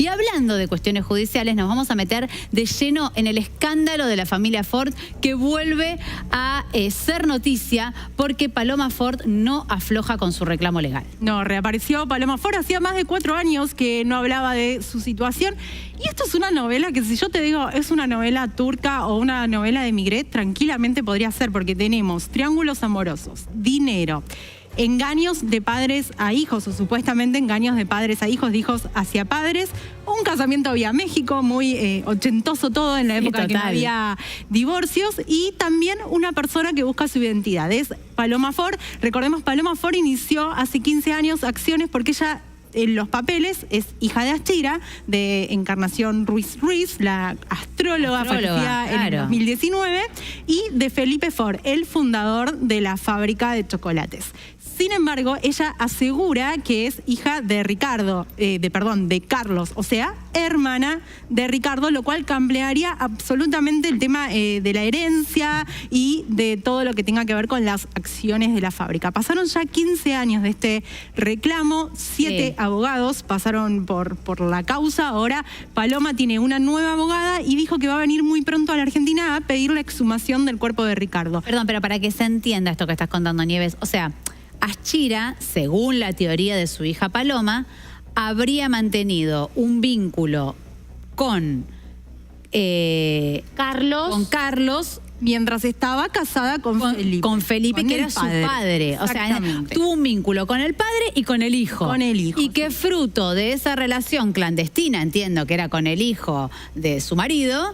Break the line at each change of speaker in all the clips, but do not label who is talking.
Y hablando de cuestiones judiciales, nos vamos a meter de lleno en el escándalo de la familia Ford, que vuelve a ser noticia porque Paloma Ford no afloja con su reclamo legal.
No, reapareció Paloma Ford. Hacía más de 4 años que no hablaba de su situación. Y esto es una novela que, si yo te digo es una novela turca o una novela de Migret, tranquilamente podría ser, porque tenemos triángulos amorosos, dinero, engaños de padres a hijos, o supuestamente engaños de padres a hijos, de hijos hacia padres, un casamiento vía México, muy ochentoso todo, en la época que no había divorcios, y también una persona que busca su identidad. Es Paloma Ford. Recordemos, Paloma Ford inició hace 15 años acciones porque ella, en los papeles, es hija de Achira, de Encarnación Ruiz Ruiz, la astróloga fallecida en el 2019, y de Felipe Ford, el fundador de la fábrica de chocolates. Sin embargo, ella asegura que es hija de Ricardo, de Carlos, o sea, hermana de Ricardo, lo cual cambiaría absolutamente el tema de la herencia y de todo lo que tenga que ver con las acciones de la fábrica. Pasaron ya 15 años de este reclamo, 7 abogados pasaron por la causa. Ahora Paloma tiene una nueva abogada y dijo que va a venir muy pronto a la Argentina a pedir la exhumación del cuerpo de Ricardo.
Perdón, pero para que se entienda esto que estás contando, Nieves, o sea, Achira, según la teoría de su hija Paloma, habría mantenido un vínculo con Carlos
mientras estaba casada con Felipe.
Con Felipe, que era su padre. O sea, tuvo un vínculo con el padre y con el hijo.
Con el hijo.
Y que fruto de esa relación clandestina, entiendo que era con el hijo de su marido,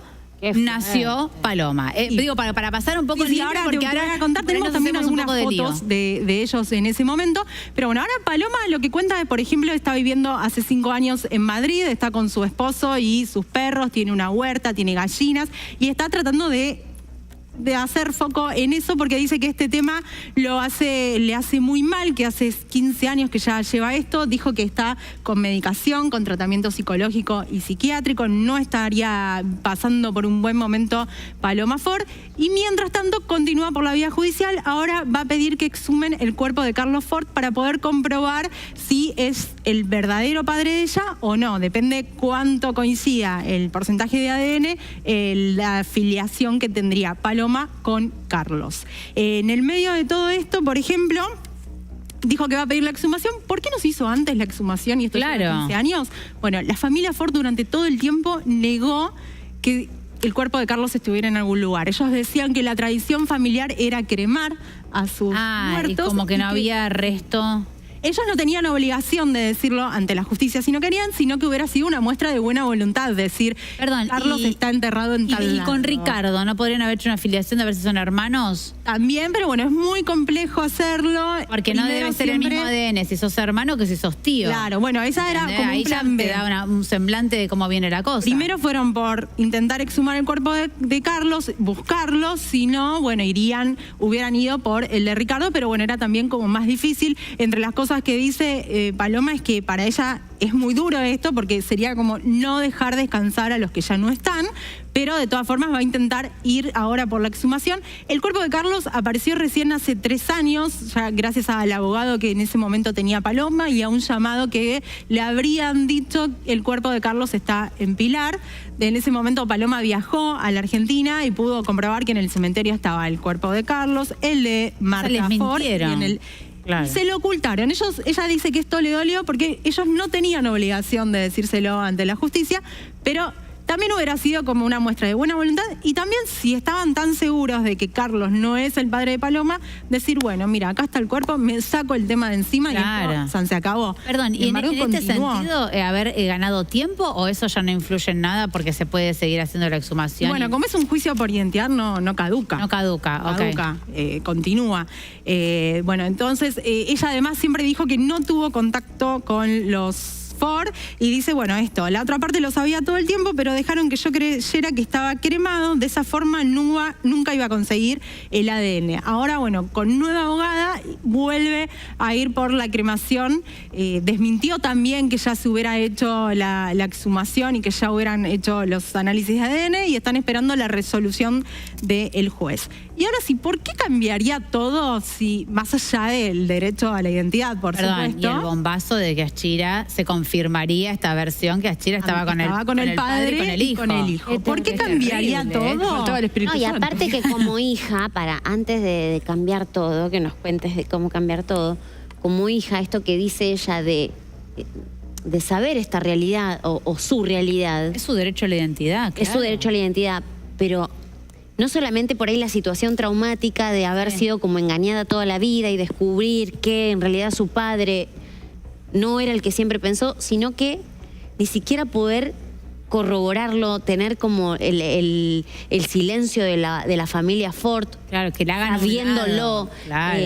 nació Paloma. Digo, para pasar un poco
el tiempo, porque ahora voy a contar, tenemos también algunas fotos de ellos en ese momento. Pero bueno, ahora Paloma lo que cuenta es, por ejemplo, está viviendo hace 5 años en Madrid, está con su esposo y sus perros, tiene una huerta, tiene gallinas, y está tratando de hacer foco en eso, porque dice que este tema le hace muy mal, que hace 15 años que ya lleva esto. Dijo que está con medicación, con tratamiento psicológico y psiquiátrico, no estaría pasando por un buen momento Paloma Ford, y mientras tanto continúa por la vía judicial. Ahora va a pedir que exhumen el cuerpo de Carlos Ford para poder comprobar si es el verdadero padre de ella o no. Depende cuánto coincida el porcentaje de ADN, la afiliación que tendría Paloma con Carlos. En el medio de todo esto, por ejemplo, dijo que va a pedir la exhumación. ¿Por qué no se hizo antes la exhumación y esto lleva 15 años? Bueno, la familia Ford durante todo el tiempo negó que el cuerpo de Carlos estuviera en algún lugar. Ellos decían que la tradición familiar era cremar a sus muertos.
Y como que no había resto.
Ellos no tenían obligación de decirlo ante la justicia si no querían, sino que hubiera sido una muestra de buena voluntad, decir, Carlos está enterrado en tal lado.
¿Y con Ricardo no podrían haber hecho una afiliación de ver si son hermanos?
También, pero bueno, es muy complejo hacerlo.
Porque no debe ser el mismo ADN si sos hermano que si sos tío.
Claro, bueno, esa era como
ahí
un plan
ya te da un semblante de cómo viene la cosa.
Primero fueron por intentar exhumar el cuerpo de Carlos, buscarlo, si no, bueno, hubieran ido por el de Ricardo, pero bueno, era también como más difícil. Entre las cosas que dice Paloma es que para ella es muy duro esto, porque sería como no dejar descansar a los que ya no están, pero de todas formas va a intentar ir ahora por la exhumación. El cuerpo de Carlos apareció recién hace 3 años, ya gracias al abogado que en ese momento tenía Paloma y a un llamado que le habrían dicho el cuerpo de Carlos está en Pilar. En ese momento Paloma viajó a la Argentina y pudo comprobar que en el cementerio estaba el cuerpo de Carlos, el de Marta Ford, y en el... Se lo ocultaron. Ella dice que esto le dolió porque ellos no tenían obligación de decírselo ante la justicia, pero también hubiera sido como una muestra de buena voluntad, y también, si estaban tan seguros de que Carlos no es el padre de Paloma, decir, bueno, mira, acá está el cuerpo, me saco el tema de encima y esto se acabó.
Perdón, ¿y en este sentido haber ganado tiempo, o eso ya no influye en nada porque se puede seguir haciendo la exhumación?
Bueno, como es un juicio por identidad, no caduca.
No caduca,
continúa. Bueno, entonces, ella además siempre dijo que no tuvo contacto con los Ford, y dice, bueno, la otra parte lo sabía todo el tiempo, pero dejaron que yo creyera que estaba cremado, de esa forma nunca iba a conseguir el ADN. Ahora, bueno, con nueva abogada vuelve a ir por la cremación, desmintió también que ya se hubiera hecho la exhumación y que ya hubieran hecho los análisis de ADN, y están esperando la resolución del juez. Y ahora sí, ¿por qué cambiaría todo si, más allá del derecho a la identidad, por supuesto?
Y el bombazo de que Achira se confirmó confirmaría esta versión que Achira estaba con el
padre
y con el hijo.
¿Por qué cambiaría todo?
No, y aparte que como hija, antes de cambiar todo, que nos cuentes de cómo cambiar todo, como hija, esto que dice ella de saber esta realidad o su realidad.
Es su derecho a la identidad, claro.
Es su derecho a la identidad, pero no solamente por ahí la situación traumática de haber sido como engañada toda la vida y descubrir que en realidad su padre no era el que siempre pensó, sino que ni siquiera poder corroborarlo, tener como el silencio de la familia Ford.
Claro, que la hagan
sabiéndolo.
Claro.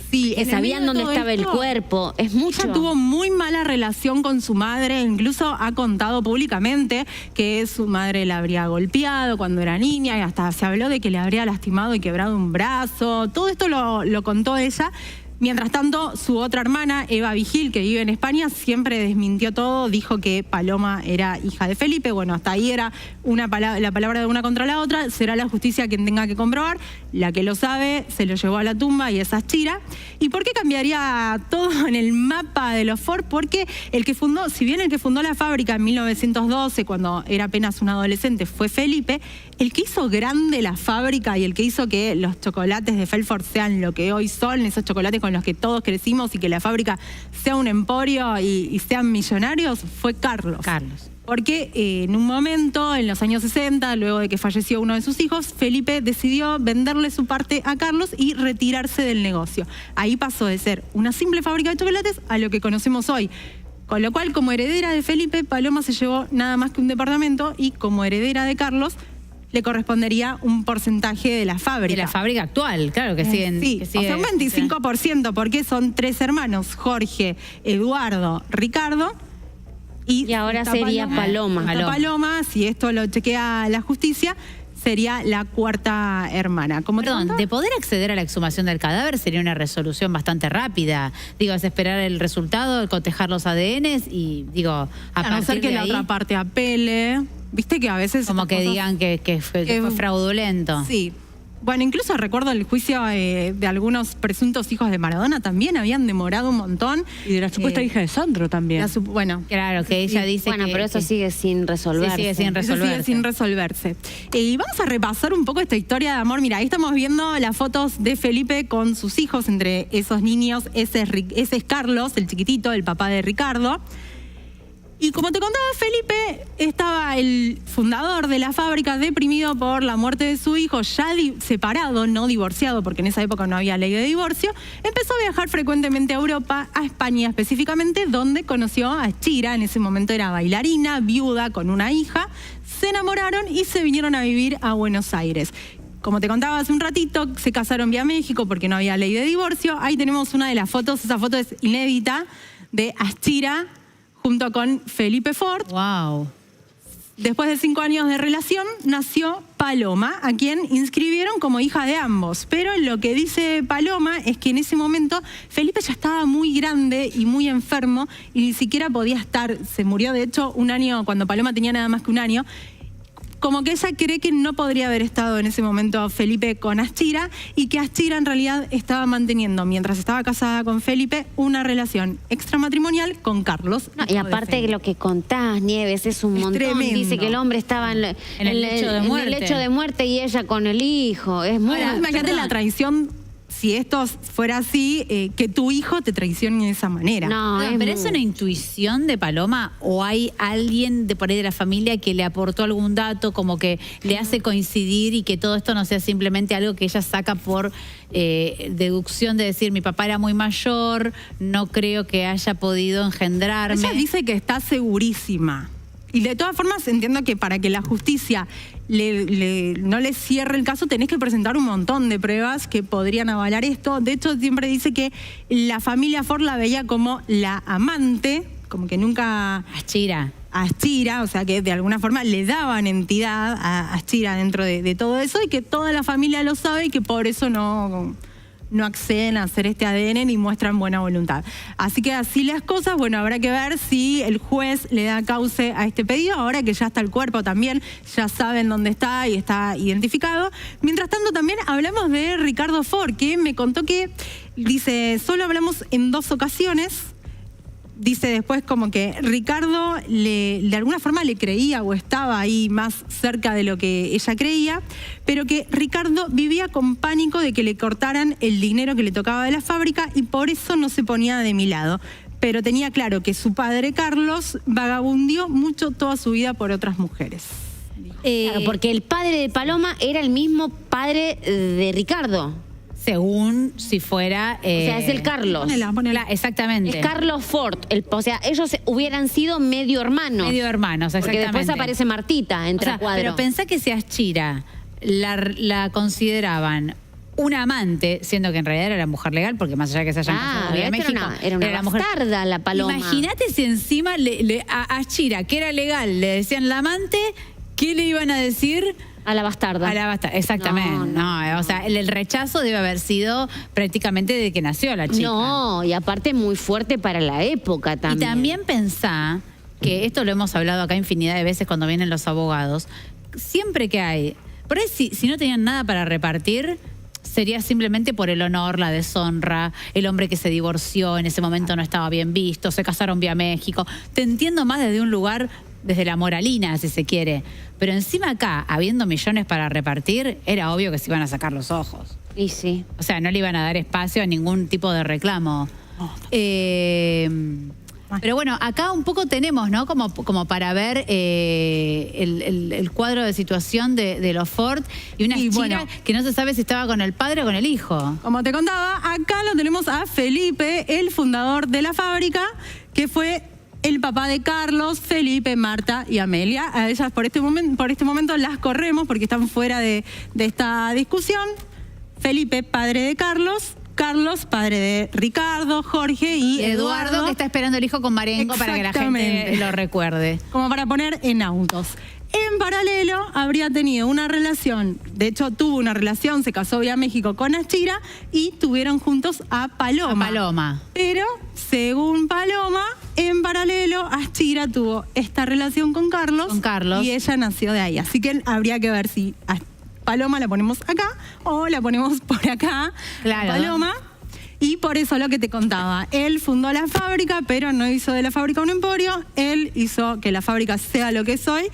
Sí,
que sabían dónde estaba el cuerpo. Es mucho.
Ella tuvo muy mala relación con su madre, incluso ha contado públicamente que su madre la habría golpeado cuando era niña y hasta se habló de que le habría lastimado y quebrado un brazo. Todo esto lo contó ella. Mientras tanto, su otra hermana, Eva Vigil, que vive en España, siempre desmintió todo, dijo que Paloma era hija de Felipe. Bueno, hasta ahí era la palabra de una contra la otra. Será la justicia quien tenga que comprobar. La que lo sabe se lo llevó a la tumba y es Achira. ¿Y por qué cambiaría todo en el mapa de los Ford? Porque si bien el que fundó la fábrica en 1912, cuando era apenas un adolescente, fue Felipe, el que hizo grande la fábrica y el que hizo que los chocolates de Felford sean lo que hoy son, esos chocolates con los que todos crecimos y que la fábrica sea un emporio y sean millonarios, fue Carlos. Porque en un momento, en los años 60, luego de que falleció uno de sus hijos, Felipe decidió venderle su parte a Carlos y retirarse del negocio. Ahí pasó de ser una simple fábrica de chocolates a lo que conocemos hoy. Con lo cual, como heredera de Felipe, Paloma se llevó nada más que un departamento y como heredera de Carlos, le correspondería un porcentaje de la fábrica.
De la fábrica actual, claro, que siguen.
Sí,
que sigue,
o sea, un 25%, porque son 3 hermanos, Jorge, Eduardo, Ricardo.
Y ahora sería Paloma.
Paloma, si esto lo chequea la justicia, sería la cuarta hermana.
Perdón, de poder acceder a la exhumación del cadáver sería una resolución bastante rápida. Digo, es esperar el resultado, cotejar los ADNs y, digo,
a no ser que la otra parte apele. Viste que a veces...
Como que digan que fue fraudulento.
Sí. Bueno, incluso recuerdo el juicio de algunos presuntos hijos de Maradona también, habían demorado un montón.
Y de la supuesta hija de Sandro también.
Bueno,
claro, que ella dice
bueno, pero eso sigue sin resolverse.
Sigue sin resolverse.
Sigue sin resolverse. Y vamos a repasar un poco esta historia de amor. Mira, ahí estamos viendo las fotos de Felipe con sus hijos. Entre esos niños, ese es Carlos, el chiquitito, el papá de Ricardo. Y como te contaba, Felipe estaba el fundador de la fábrica, deprimido por la muerte de su hijo, ya separado, no divorciado, porque en esa época no había ley de divorcio. Empezó a viajar frecuentemente a Europa, a España específicamente, donde conoció a Achira. En ese momento era bailarina, viuda, con una hija. Se enamoraron y se vinieron a vivir a Buenos Aires. Como te contaba hace un ratito, se casaron vía México porque no había ley de divorcio. Ahí tenemos una de las fotos, esa foto es inédita, de Achira junto con Felipe Ford.
Wow.
Después de 5 años de relación, nació Paloma, a quien inscribieron como hija de ambos. Pero lo que dice Paloma es que en ese momento Felipe ya estaba muy grande y muy enfermo y ni siquiera podía estar. Se murió, de hecho, un año, cuando Paloma tenía nada más que un año. Como que ella cree que no podría haber estado en ese momento Felipe con Achira y que Achira en realidad estaba manteniendo, mientras estaba casada con Felipe, una relación extramatrimonial con Carlos.
No, y aparte lo que contás, Nieves, es un montón.
Tremendo.
Dice que el hombre estaba en el lecho de muerte y ella con el hijo. Es muy...
Ahora, imagínate la traición. Si esto fuera así, que tu hijo te traicione de esa manera.
No,
¿Pero es una intuición de Paloma o hay alguien de por ahí de la familia que le aportó algún dato como que le hace coincidir y que todo esto no sea simplemente algo que ella saca por deducción de decir mi papá era muy mayor, no creo que haya podido engendrarme?
Ella dice que está segurísima. Y de todas formas entiendo que para que la justicia no le cierre el caso tenés que presentar un montón de pruebas que podrían avalar esto. De hecho, siempre dice que la familia Ford la veía como la amante, como que nunca... Achira, o sea que de alguna forma le daban entidad a Achira dentro de todo eso y que toda la familia lo sabe y que por eso no acceden a hacer este ADN ni muestran buena voluntad. Así que así las cosas, bueno, habrá que ver si el juez le da cauce a este pedido, ahora que ya está el cuerpo también, ya saben dónde está y está identificado. Mientras tanto también hablamos de Ricardo Ford, que me contó que, dice, solo hablamos en 2 ocasiones, dice después como que Ricardo de alguna forma le creía o estaba ahí más cerca de lo que ella creía, pero que Ricardo vivía con pánico de que le cortaran el dinero que le tocaba de la fábrica y por eso no se ponía de mi lado. Pero tenía claro que su padre Carlos vagabundió mucho toda su vida por otras mujeres.
Claro, porque el padre de Paloma era el mismo padre de Ricardo.
Según si fuera...
O sea, es el Carlos.
Ponela.
Exactamente.
Es Carlos Ford. O sea, ellos hubieran sido medio hermanos.
Medio hermanos, exactamente.
Porque después aparece Martita, entra a cuadro.
Pero pensá que si a Chira la consideraban una amante, siendo que en realidad era la mujer legal, porque más allá de que se hayan casado en México,
era una
la mujer.
bastarda la Paloma.
Imagínate si encima a Chira, que era legal, le decían la amante, ¿qué le iban a decir?
A la bastarda.
A la bastarda, exactamente. No, o sea, el rechazo debe haber sido prácticamente desde que nació la chica.
No, y aparte muy fuerte para la época también.
Y también pensá, que esto lo hemos hablado acá infinidad de veces cuando vienen los abogados, siempre que hay, por ahí si no tenían nada para repartir, sería simplemente por el honor, la deshonra, el hombre que se divorció, en ese momento no estaba bien visto, se casaron vía México. Te entiendo más desde un lugar, desde la moralina, si se quiere. Pero encima acá, habiendo millones para repartir, era obvio que se iban a sacar los ojos.
Y sí.
O sea, no le iban a dar espacio a ningún tipo de reclamo. Pero bueno, acá un poco tenemos, ¿no? Como para ver el cuadro de situación de los Ford y una Chira que no se sabe si estaba con el padre o con el hijo.
Como te contaba, acá lo tenemos a Felipe, el fundador de la fábrica, que fue el papá de Carlos, Felipe, Marta y Amelia. A ellas por este momento las corremos porque están fuera de esta discusión. Felipe, padre de Carlos. Carlos, padre de Ricardo, Jorge y Eduardo.
Que está esperando el hijo con Marengo para que la gente lo recuerde.
Como para poner en autos. En paralelo, habría tenido una relación, de hecho tuvo una relación, se casó vía México con Achira y tuvieron juntos a Paloma.
A Paloma.
Pero, según Paloma, en paralelo, Achira tuvo esta relación con Carlos.
Con Carlos.
Y ella nació de ahí. Así que habría que ver si a Paloma la ponemos acá o la ponemos por acá.
Claro.
Paloma. Y por eso lo que te contaba, él fundó la fábrica, pero no hizo de la fábrica un emporio. Él hizo que la fábrica sea lo que es hoy,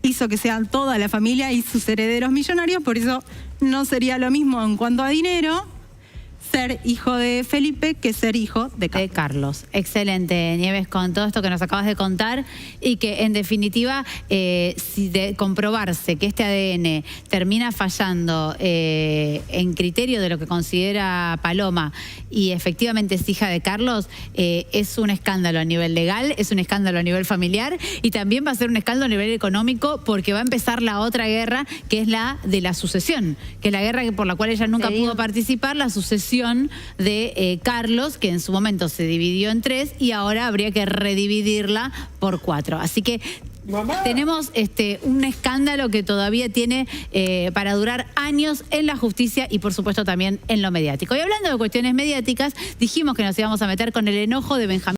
hizo que sean toda la familia y sus herederos millonarios, por eso no sería lo mismo en cuanto a dinero ser hijo de Felipe que ser hijo de Carlos.
Excelente, Nieves, con todo esto que nos acabas de contar y que en definitiva, si de comprobarse que este ADN termina fallando en criterio de lo que considera Paloma y efectivamente es hija de Carlos, es un escándalo a nivel legal, es un escándalo a nivel familiar y también va a ser un escándalo a nivel económico porque va a empezar la otra guerra que es la de la sucesión, que es la guerra por la cual ella nunca pudo participar, la sucesión de Carlos, que en su momento se dividió en 3 y ahora habría que redividirla por 4. Así que tenemos un escándalo que todavía tiene para durar años en la justicia y por supuesto también en lo mediático. Y hablando de cuestiones mediáticas, dijimos que nos íbamos a meter con el enojo de Benjamín